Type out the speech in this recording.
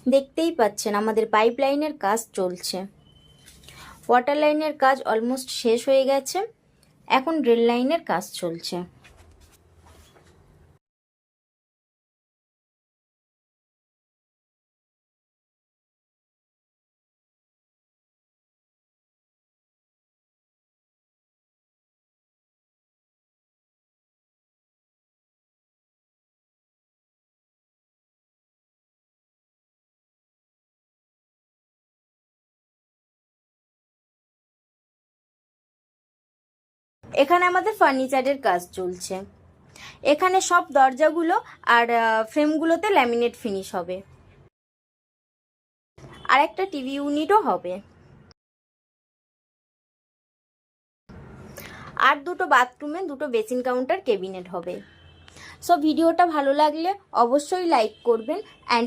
দেখতেই পাচ্ছেন আমাদের পাইপ লাইনের কাজ চলছে। ওয়াটার লাইনের কাজ অলমোস্ট শেষ হয়ে গেছে, এখন রেল লাইনের কাজ চলছে। এখানে আমাদের ফার্নিচারের কাজ চলছে। এখানে সব দরজাগুলো আর ফ্রেমগুলোতে ল্যামিনেট ফিনিশ হবে, আর একটা টিভি ইউনিটও হবে, আর দুটো বাথরুমে দুটো বেসিন কাউন্টার কেবিনেট হবে। সো ভিডিওটা ভালো লাগলে অবশ্যই লাইক করবেন অ্যান্ড